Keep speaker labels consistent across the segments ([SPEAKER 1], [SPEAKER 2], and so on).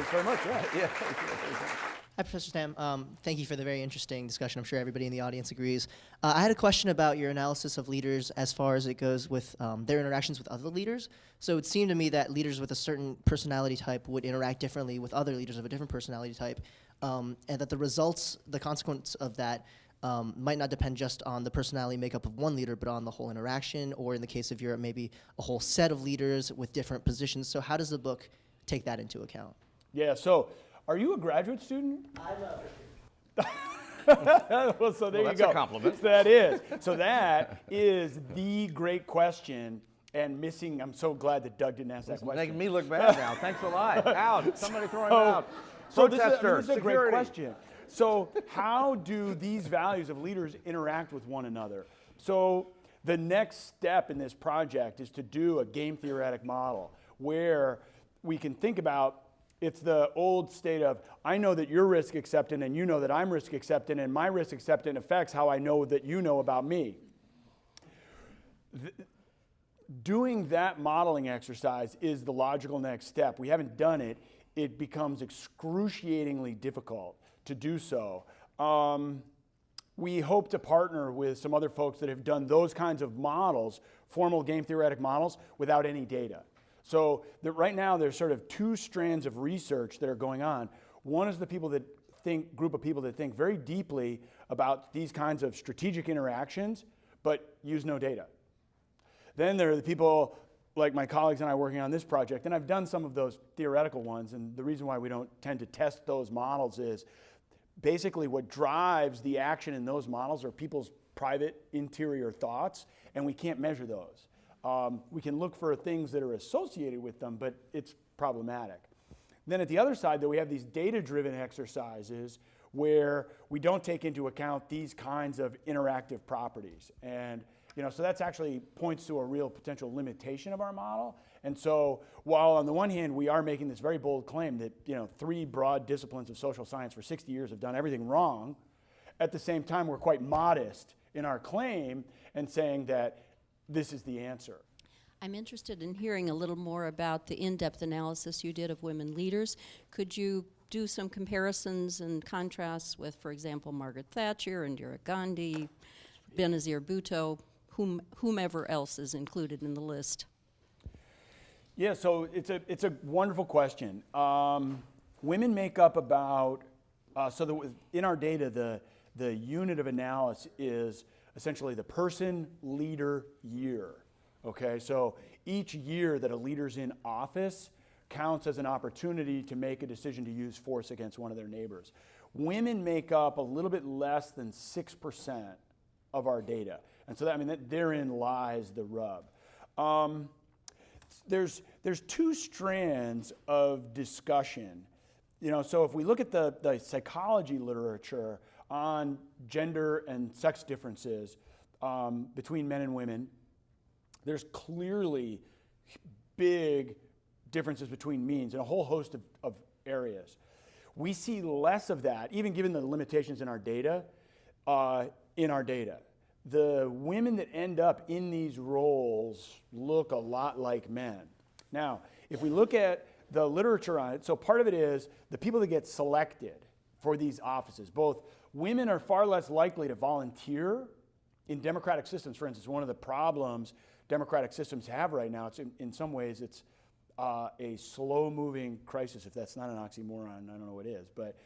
[SPEAKER 1] Thanks very much. Yeah.
[SPEAKER 2] Hi, Professor Stam. Thank you for the very interesting discussion. I'm sure everybody in the audience agrees. I had a question about your analysis of leaders as far as it goes with their interactions with other leaders. So it seemed to me that leaders with a certain personality type would interact differently with other leaders of a different personality type, and that the results, the consequence of that, might not depend just on the personality makeup of one leader, but on the whole interaction, or in the case of Europe, maybe a whole set of leaders with different positions. So how does the book take that into account?
[SPEAKER 1] Yeah, so are you a graduate student?
[SPEAKER 2] I'm a
[SPEAKER 1] Well, so there you
[SPEAKER 3] that's
[SPEAKER 1] go.
[SPEAKER 3] a compliment.
[SPEAKER 1] So that is the great question, and missing. I'm so glad that Doug didn't ask that question.
[SPEAKER 3] Making me look bad now. Thanks a lot. Out. Somebody throwing out.
[SPEAKER 1] So
[SPEAKER 3] Protester.
[SPEAKER 1] this is a great question. So how do these values of leaders interact with one another? So the next step in this project is to do a game theoretic model where we can think about, it's the old state of, I know that you're risk acceptant and you know that I'm risk acceptant, and my risk acceptant affects how I know that you know about me. Doing that modeling exercise is the logical next step. We haven't done it. It becomes excruciatingly difficult to do so. We hope to partner with some other folks that have done those kinds of models, formal game theoretic models, without any data. So that right now there's sort of two strands of research that are going on. One is the group of people that think very deeply about these kinds of strategic interactions, but use no data. Then there are the people like my colleagues and I working on this project, and I've done some of those theoretical ones, and the reason why we don't tend to test those models is basically what drives the action in those models are people's private interior thoughts, and we can't measure those. We can look for things that are associated with them, but it's problematic. Then at the other side, though, we have these data-driven exercises where we don't take into account these kinds of interactive properties. And so that's actually points to a real potential limitation of our model. And so while on the one hand, we are making this very bold claim that 3 broad disciplines of social science for 60 years have done everything wrong, at the same time, we're quite modest in our claim and saying that this is the answer.
[SPEAKER 4] I'm interested in hearing a little more about the in-depth analysis you did of women leaders. Could you do some comparisons and contrasts with, for example, Margaret Thatcher, Indira Gandhi, Benazir Bhutto, whomever else is included in the list?
[SPEAKER 1] Yeah, so it's a wonderful question. Women make up about, in our data, the unit of analysis is essentially the person, leader, year. Okay, so each year that a leader's in office counts as an opportunity to make a decision to use force against one of their neighbors. Women make up a little bit less than 6% of our data. And so therein lies the rub. There's 2 strands of discussion. So if we look at the psychology literature on gender and sex differences between men and women, there's clearly big differences between means in a whole host of areas. We see less of that, even given the limitations in our data, The women that end up in these roles look a lot like men. Now, if we look at the literature on it, so part of it is the people that get selected for these offices. Both women are far less likely to volunteer in democratic systems. For instance, one of the problems democratic systems have right now, in some ways it's a slow-moving crisis. If that's not an oxymoron, I don't know what is. But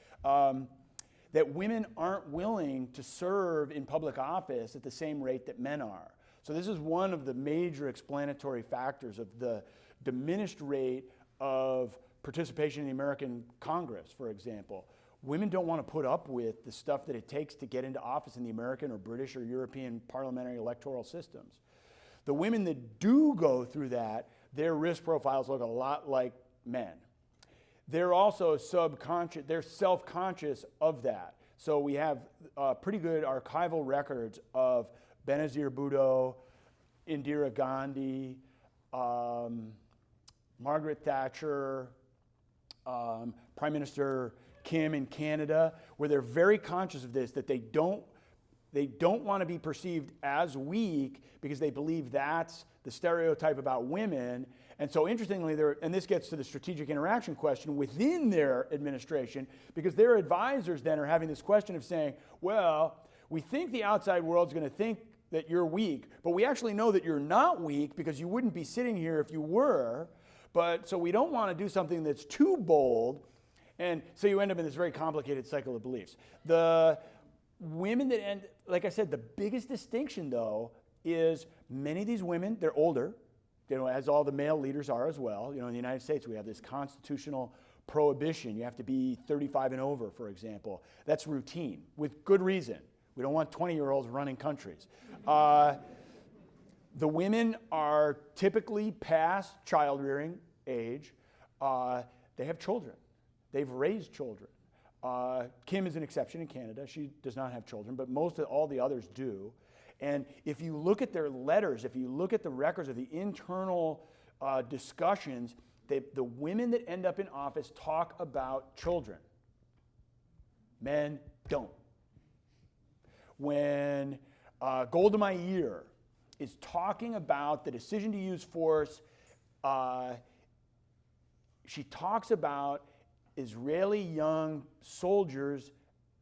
[SPEAKER 1] that women aren't willing to serve in public office at the same rate that men are. So this is one of the major explanatory factors of the diminished rate of participation in the American Congress, for example. Women don't want to put up with the stuff that it takes to get into office in the American or British or European parliamentary electoral systems. The women that do go through that, their risk profiles look a lot like men. They're also subconscious, they're self-conscious of that. So we have pretty good archival records of Benazir Bhutto, Indira Gandhi, Margaret Thatcher, Prime Minister Kim in Canada, where they're very conscious of this, that they don't they don't want to be perceived as weak because they believe that's the stereotype about women. And so interestingly, and this gets to the strategic interaction question within their administration, because their advisors then are having this question of saying, well, we think the outside world's going to think that you're weak, but we actually know that you're not weak because you wouldn't be sitting here if you were. But so we don't want to do something that's too bold. And so you end up in this very complicated cycle of beliefs. The women that end, like I said, the biggest distinction though is many of these women, they're older, as all the male leaders are as well. In the United States, we have this constitutional prohibition. You have to be 35 and over, for example. That's routine, with good reason. We don't want 20-year-olds running countries. The women are typically past child-rearing age. They have children. They've raised children. Kim is an exception in Canada. She does not have children, but all the others do. And if you look at their letters, if you look at the records of the internal discussions, the women that end up in office talk about children. Men don't. When Golda Meir is talking about the decision to use force, she talks about Israeli young soldiers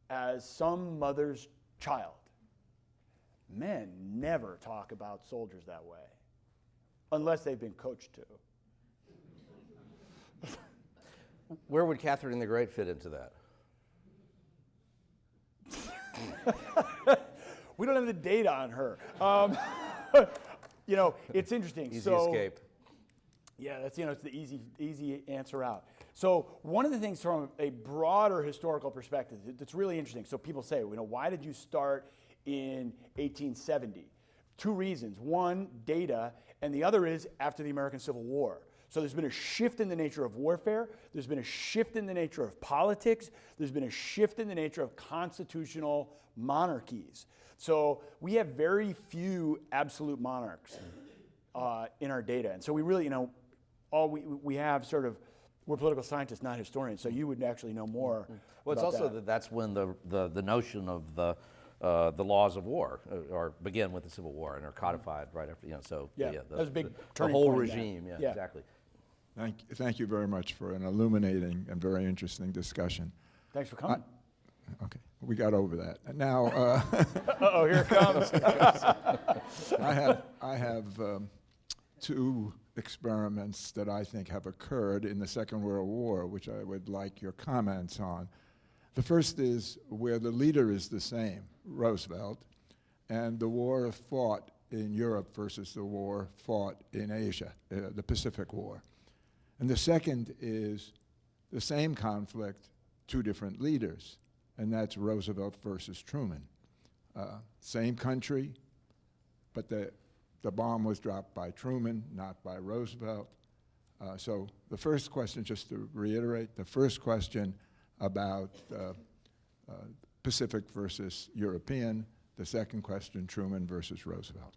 [SPEAKER 1] as some mother's child. Men never talk about soldiers that way, unless they've been coached to.
[SPEAKER 3] Where would Catherine the Great fit into that?
[SPEAKER 1] We don't have the data on her. It's interesting.
[SPEAKER 3] Easy escape.
[SPEAKER 1] Yeah, it's the easy answer out. So one of the things from a broader historical perspective that's really interesting. So people say, why did you start in 1870? Two reasons. One, data, and the other is after the American Civil War. So there's been a shift in the nature of warfare. There's been a shift in the nature of politics. There's been a shift in the nature of constitutional monarchies. So we have very few absolute monarchs in our data. And so we really, all we have we're political scientists, not historians, so you would actually know more.
[SPEAKER 3] Well, it's also that's when the notion of the laws of war begin with the Civil War and are codified right after.
[SPEAKER 1] That was a big
[SPEAKER 3] the
[SPEAKER 1] turning
[SPEAKER 3] whole
[SPEAKER 1] point.
[SPEAKER 3] regime. Yeah, exactly.
[SPEAKER 5] Thank you very much for an illuminating and very interesting discussion.
[SPEAKER 1] Thanks for coming.
[SPEAKER 5] Okay, we got over that. Now,
[SPEAKER 1] uh-oh, here it comes.
[SPEAKER 5] I have two experiments that I think have occurred in the Second World War, which I would like your comments on. The first is where the leader is the same, Roosevelt, and the war fought in Europe versus the war fought in Asia, the Pacific War. And the second is the same conflict, two different leaders, and that's Roosevelt versus Truman. Same country, but the bomb was dropped by Truman, not by Roosevelt. So the first question, just to reiterate, the first question about Pacific versus European, the second question, Truman versus Roosevelt.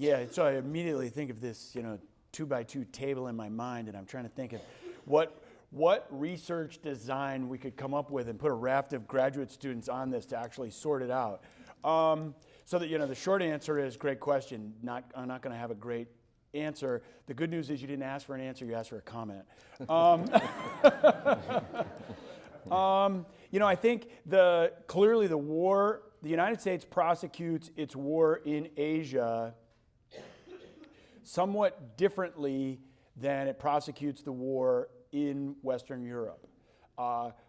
[SPEAKER 1] Yeah, so I immediately think of this, 2x2 table in my mind, and I'm trying to think of what research design we could come up with and put a raft of graduate students on this to actually sort it out. So that the short answer is great question. I'm not going to have a great answer. The good news is you didn't ask for an answer; you asked for a comment. I think clearly the war. The United States prosecutes its war in Asia somewhat differently than it prosecutes the war in Western Europe.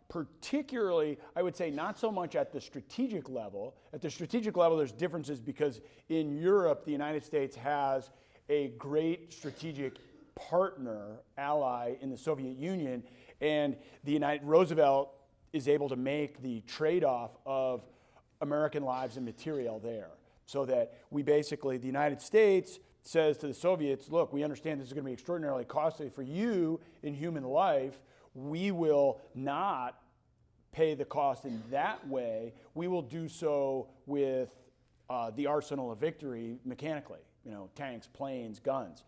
[SPEAKER 1] Particularly, I would say not so much at the strategic level. At the strategic level, there's differences because in Europe, the United States has a great strategic partner, ally in the Soviet Union, and Roosevelt is able to make the trade-off of American lives and material there. So that the United States says to the Soviets, look, we understand this is going to be extraordinarily costly for you in human life. We will not pay the cost in that way. We will do so with the arsenal of victory mechanically, tanks, planes, guns.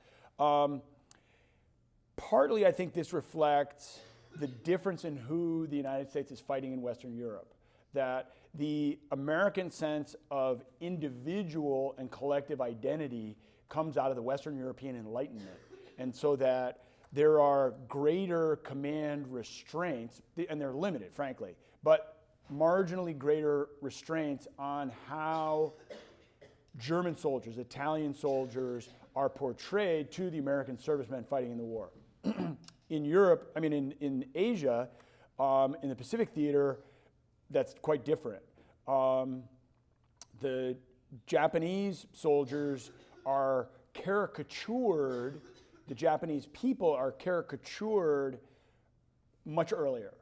[SPEAKER 1] Partly, I think this reflects the difference in who the United States is fighting in Western Europe. That the American sense of individual and collective identity comes out of the Western European Enlightenment. And so that there are greater command restraints, and they're limited, frankly, but marginally greater restraints on how German soldiers, Italian soldiers are portrayed to the American servicemen fighting in the war. In Europe, in Asia, in the Pacific theater, that's quite different. The Japanese soldiers are caricatured, the Japanese people are caricatured much earlier.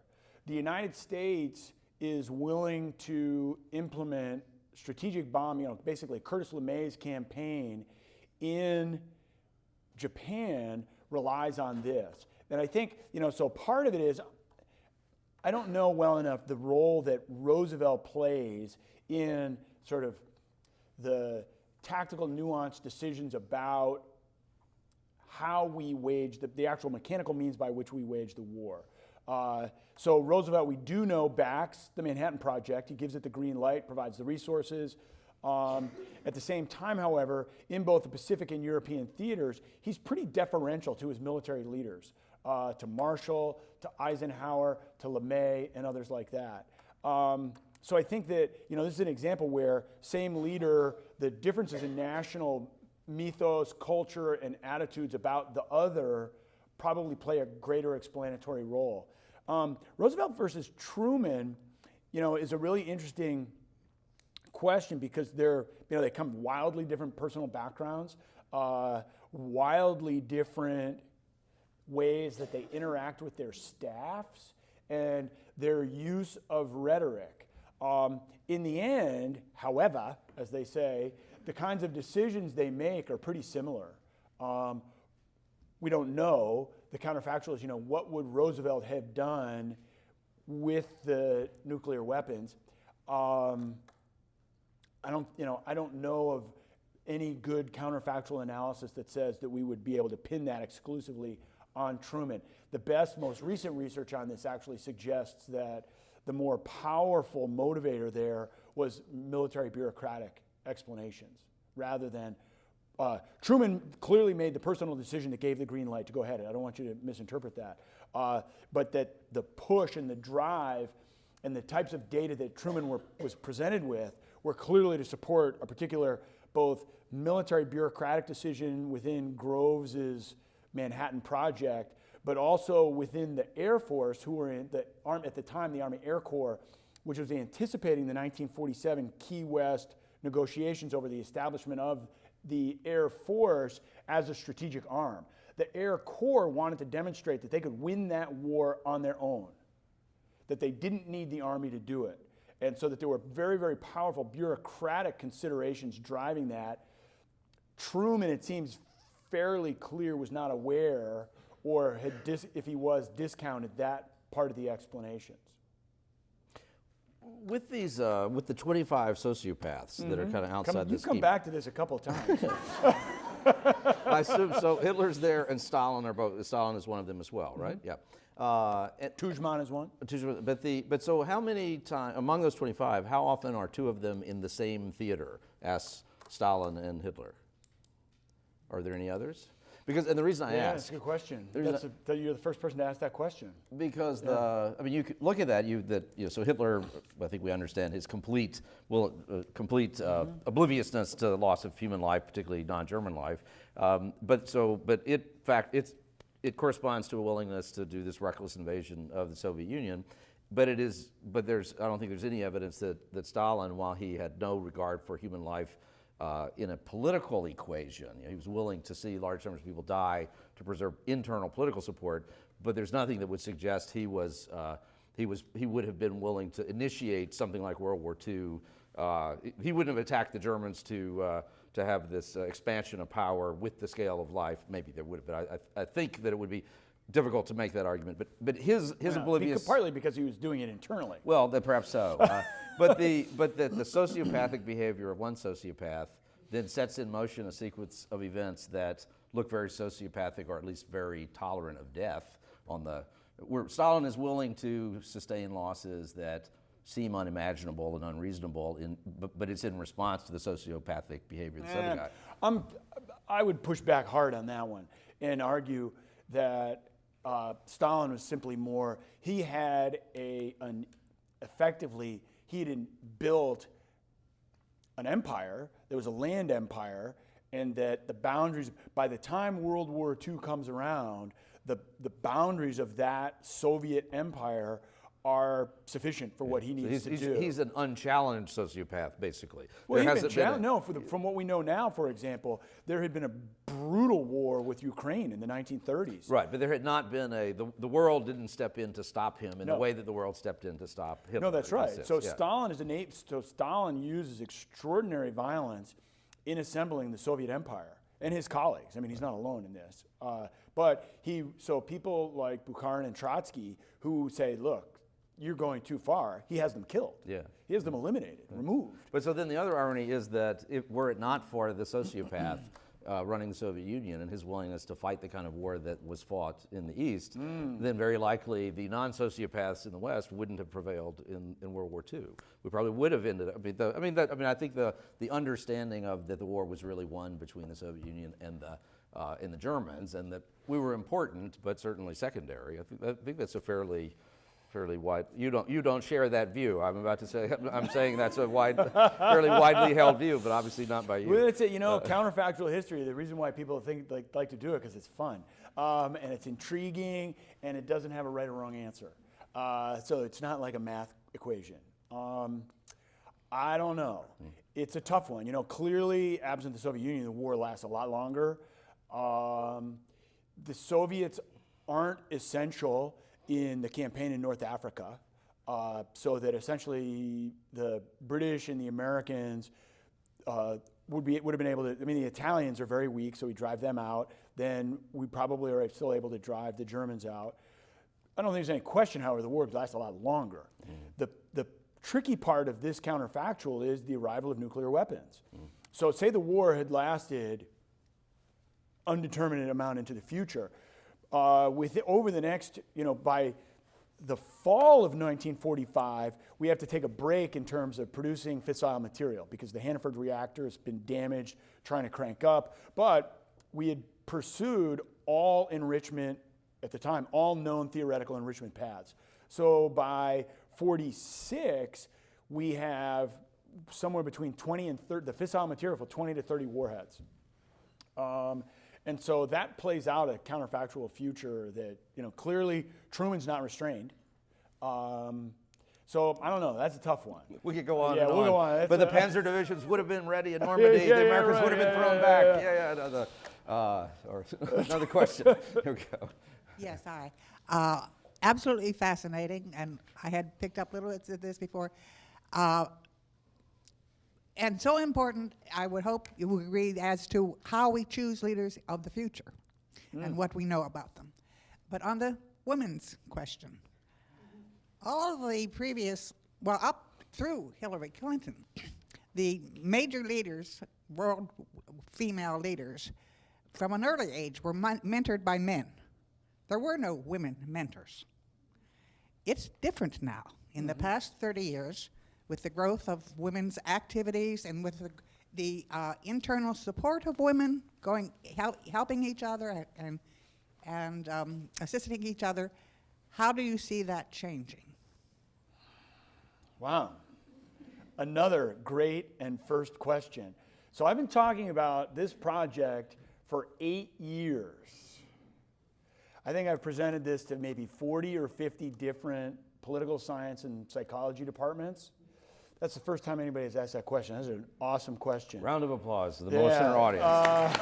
[SPEAKER 1] The United States is willing to implement strategic bombing, basically Curtis LeMay's campaign in Japan relies on this. And I think, so part of it is, I don't know well enough the role that Roosevelt plays in sort of the tactical nuanced decisions about how we wage, the actual mechanical means by which we wage the war. So Roosevelt, we do know, backs the Manhattan Project. He gives it the green light, provides the resources. At the same time, however, in both the Pacific and European theaters, he's pretty deferential to his military leaders, to Marshall, to Eisenhower, to LeMay, and others like that. So I think that, this is an example where same leader, the differences in national mythos, culture, and attitudes about the other probably play a greater explanatory role. Roosevelt versus Truman, is a really interesting question because they come from wildly different personal backgrounds, wildly different ways that they interact with their staffs, and their use of rhetoric. In the end, however, as they say, the kinds of decisions they make are pretty similar. We don't know. The counterfactual is, what would Roosevelt have done with the nuclear weapons? I don't know of any good counterfactual analysis that says that we would be able to pin that exclusively on Truman. The best, most recent research on this actually suggests that the more powerful motivator there was military bureaucratic explanations rather than Truman clearly made the personal decision that gave the green light to go ahead. I don't want you to misinterpret that. But that the push and the drive and the types of data that Truman was presented with were clearly to support a particular both military bureaucratic decision within Groves's Manhattan Project, but also within the Air Force, who were in the at the time, the Army Air Corps, which was anticipating the 1947 Key West negotiations over the establishment of the Air Force as a strategic arm. The Air Corps wanted to demonstrate that they could win that war on their own, that they didn't need the Army to do it. And so that there were very, very powerful bureaucratic considerations driving that. Truman, it seems fairly clear, was not aware or had, if he was, discounted that part of the explanations.
[SPEAKER 3] With these, with the 25 sociopaths that are kind of outside this
[SPEAKER 1] You've come back to this a couple of times.
[SPEAKER 3] I assume so. Hitler's there, and Stalin are both. Stalin is one of them as well, right? Yeah.
[SPEAKER 1] Tujman is one.
[SPEAKER 3] But so how many times among those 25? How often are two of them in the same theater as Stalin and Hitler? Are there any others? Because, and the reason I ask,
[SPEAKER 1] that's a good question. You're the first person to ask that question.
[SPEAKER 3] Because you could look at that. So Hitler, I think we understand his complete obliviousness to the loss of human life, particularly non-German life. It corresponds to a willingness to do this reckless invasion of the Soviet Union. I don't think there's any evidence that Stalin, while he had no regard for human life in a political equation, he was willing to see large numbers of people die to preserve internal political support, but there's nothing that would suggest he would have been willing to initiate something like World War II. He wouldn't have attacked the Germans to have this expansion of power with the scale of life. Maybe there would have been. I think that it would be difficult to make that argument. But his oblivious,
[SPEAKER 1] partly because he was doing it internally.
[SPEAKER 3] Well, perhaps so. But the sociopathic behavior of one sociopath then sets in motion a sequence of events that look very sociopathic, or at least very tolerant of death on the Stalin is willing to sustain losses that seem unimaginable and unreasonable, but it's in response to the sociopathic behavior of the Soviet guy.
[SPEAKER 1] I would push back hard on that one and argue that Stalin was simply more, he had effectively, he had built an empire, there was a land empire, and that the boundaries, by the time World War II comes around, the boundaries of that Soviet empire are sufficient for what he needs to do.
[SPEAKER 3] He's an unchallenged sociopath, basically.
[SPEAKER 1] Well, from what we know now, for example, there had been a brutal war with Ukraine in the 1930s.
[SPEAKER 3] Right, but there had not been the world didn't step in to stop him in the way that the world stepped in to stop Hitler.
[SPEAKER 1] No, that's right. So Stalin uses extraordinary violence in assembling the Soviet empire and his colleagues. I mean, he's not alone in this. So people like Bukharin and Trotsky who say, look, you're going too far, he has them killed.
[SPEAKER 3] Yeah.
[SPEAKER 1] He has them eliminated, removed.
[SPEAKER 3] But so then the other irony is that were it not for the sociopath running the Soviet Union and his willingness to fight the kind of war that was fought in the East, then very likely the non-sociopaths in the West wouldn't have prevailed in World War II. We probably would have ended up. I think the understanding of that the war was really won between the Soviet Union and the Germans, and that we were important, but certainly secondary. I think that's a fairly wide. You don't share that view. I'm saying that's a fairly widely held view, but obviously not by you.
[SPEAKER 1] Well, it's counterfactual history. The reason why people like to do it because it's fun, and it's intriguing, and it doesn't have a right or wrong answer. So it's not like a math equation. I don't know. It's a tough one. Clearly, absent the Soviet Union, the war lasts a lot longer. The Soviets aren't essential in the campaign in North Africa, so that essentially the British and the Americans would have been able to. I mean, the Italians are very weak, so we drive them out. Then we probably are still able to drive the Germans out. I don't think there's any question, however, the war would last a lot longer. The tricky part of this counterfactual is the arrival of nuclear weapons. So say the war had lasted undeterminate amount into the future. Over the next, by the fall of 1945, we have to take a break in terms of producing fissile material because the Hanford reactor has been damaged trying to crank up. But we had pursued all enrichment at the time, all known theoretical enrichment paths. So by 46, we have somewhere between 20 and 30, the fissile material for 20 to 30 warheads. And so that plays out a counterfactual future that, clearly Truman's not restrained. So I don't know. That's a tough one.
[SPEAKER 3] We could go on
[SPEAKER 1] Yeah,
[SPEAKER 3] and
[SPEAKER 1] we'll
[SPEAKER 3] on.
[SPEAKER 1] go on.
[SPEAKER 3] But the Panzer divisions would have been ready in Normandy.
[SPEAKER 1] Yeah,
[SPEAKER 3] the Americans
[SPEAKER 1] right,
[SPEAKER 3] would have been thrown back. Or another question. Here we go.
[SPEAKER 6] Yes, hi. Absolutely fascinating, and I had picked up little bits of this before. And so important, I would hope you would agree as to how we choose leaders of the future and what we know about them. But on the women's question, all of the previous, up through Hillary Clinton, the major leaders, world female leaders, from an early age were mentored by men. There were no women mentors. It's different now. In the past 30 years, with the growth of women's activities and with the internal support of women helping each other and assisting each other, how do you see that changing?
[SPEAKER 1] Wow. Another great and first question. So I've been talking about this project for 8 years. I think I've presented this to maybe 40 or 50 different political science and psychology departments. That's the first time anybody has asked that question. That's an awesome question.
[SPEAKER 3] Round of applause to the most in our audience.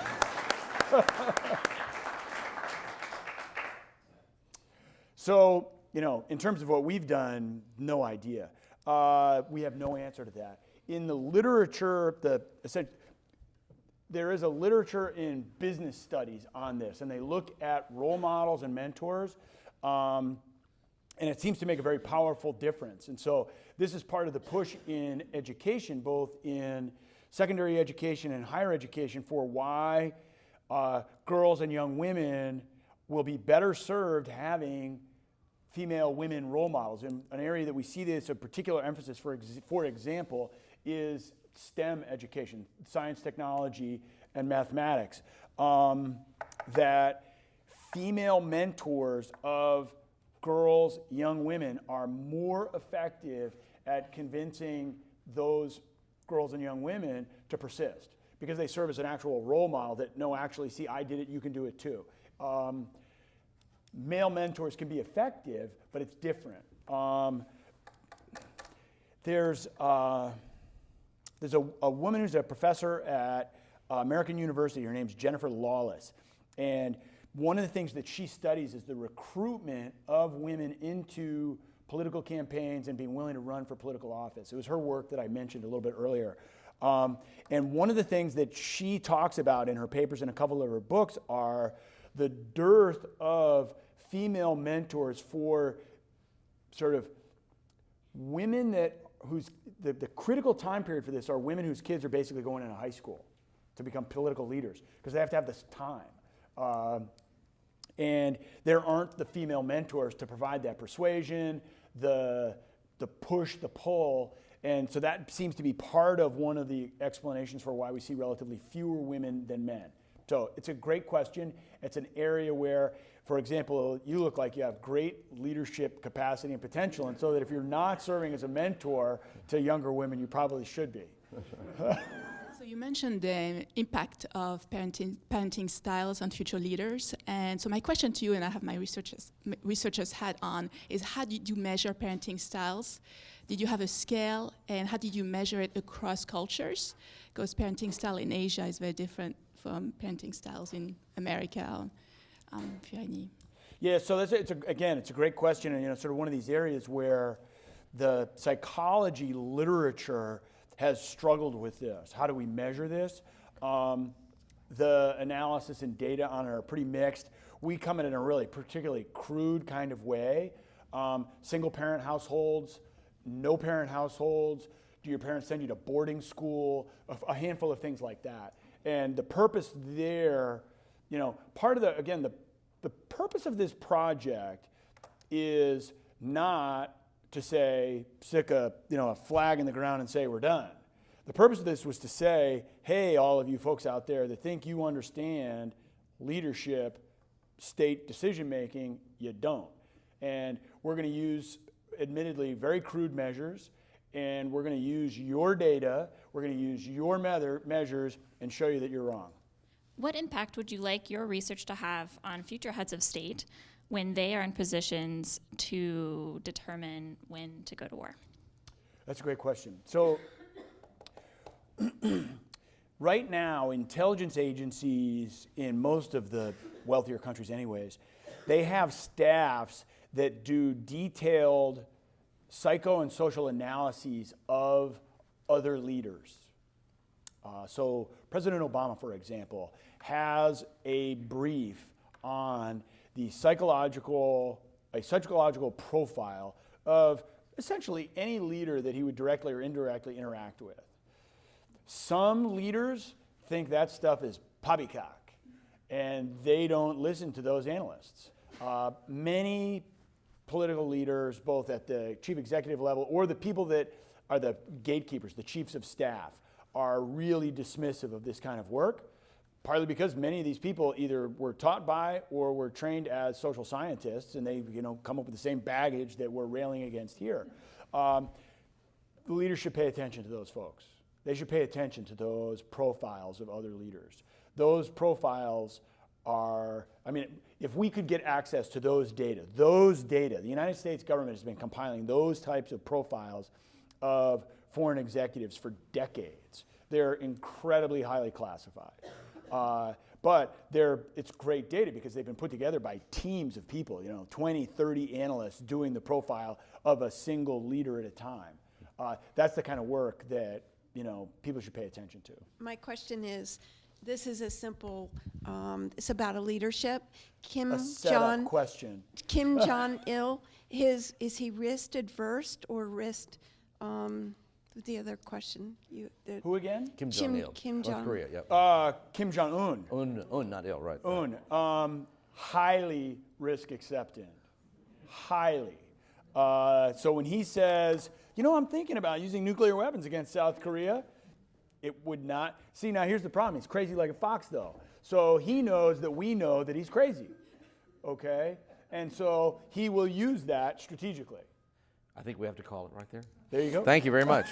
[SPEAKER 1] So, in terms of what we've done, no idea. We have no answer to that. In the literature, there is a literature in business studies on this, and they look at role models and mentors, and it seems to make a very powerful difference. And so this is part of the push in education, both in secondary education and higher education, for why girls and young women will be better served having female women role models. And an area that we see this, a particular emphasis, for example, is STEM education, science, technology, and mathematics. That female mentors of girls, young women, are more effective at convincing those girls and young women to persist because they serve as an actual role model that, no, actually, see, I did it, you can do it too. Male mentors can be effective, but it's different. There's a woman who's a professor at American University. Her name's Jennifer Lawless. And one of the things that she studies is the recruitment of women into political campaigns and being willing to run for political office. It was her work that I mentioned a little bit earlier. And one of the things that she talks about in her papers and a couple of her books are the dearth of female mentors for sort of women whose the critical time period for this are women whose kids are basically going into high school to become political leaders because they have to have this time. And there aren't the female mentors to provide that persuasion, the push, the pull. And so that seems to be part of one of the explanations for why we see relatively fewer women than men. So it's a great question. It's an area where, for example, you look like you have great leadership capacity and potential, and so that if you're not serving as a mentor to younger women, you probably should be.
[SPEAKER 7] So you mentioned the impact of parenting styles on future leaders, and so my question to you, and I have my researcher's hat on, is how did you measure parenting styles? Did you have a scale, and how did you measure it across cultures? Because parenting style in Asia is very different from parenting styles in America. If you have any.
[SPEAKER 1] Yeah, so it's a great question, and sort of one of these areas where the psychology literature has struggled with this. How do we measure this? The analysis and data on it are pretty mixed. We come in a really particularly crude kind of way. Single parent households, no parent households, do your parents send you to boarding school, a handful of things like that. And the purpose there, part of the purpose of this project is not to say, stick a flag in the ground and say we're done. The purpose of this was to say, hey, all of you folks out there that think you understand leadership, state decision making, you don't. And we're going to use, admittedly, very crude measures, and we're going to use your data, we're going to use your measures and show you that you're wrong.
[SPEAKER 8] What impact would you like your research to have on future heads of state when they are in positions to determine when to go to war?
[SPEAKER 1] That's a great question. So right now, intelligence agencies in most of the wealthier countries anyways, they have staffs that do detailed psycho and social analyses of other leaders. So President Obama, for example, has a brief on a psychological profile of essentially any leader that he would directly or indirectly interact with. Some leaders think that stuff is poppycock, and they don't listen to those analysts. Many political leaders, both at the chief executive level or the people that are the gatekeepers, the chiefs of staff, are really dismissive of this kind of work, partly because many of these people either were taught by or were trained as social scientists, and they come up with the same baggage that we're railing against here. The leaders should pay attention to those folks. They should pay attention to those profiles of other leaders. Those profiles are, if we could get access to those data, the United States government has been compiling those types of profiles of foreign executives for decades. They're incredibly highly classified. But it's great data because they've been put together by teams of people, 20, 30 analysts doing the profile of a single leader at a time. That's the kind of work that people should pay attention to.
[SPEAKER 9] My question is, this is a simple, it's about a leadership.
[SPEAKER 1] A setup question.
[SPEAKER 9] Kim Jong-il, is he risk adverse or risk, the other question?
[SPEAKER 1] Who again?
[SPEAKER 3] Kim Jong-il.
[SPEAKER 9] Kim Jong.
[SPEAKER 3] North Korea, yep.
[SPEAKER 1] Kim Jong-un.
[SPEAKER 3] Un, not ill, right.
[SPEAKER 1] Highly risk acceptant. highly. So when he says, I'm thinking about using nuclear weapons against South Korea, it would not. See, now here's the problem. He's crazy like a fox, though. So he knows that we know that he's crazy, okay? And so he will use that strategically.
[SPEAKER 3] I think we have to call it right there.
[SPEAKER 1] There you go.
[SPEAKER 3] Thank you very much.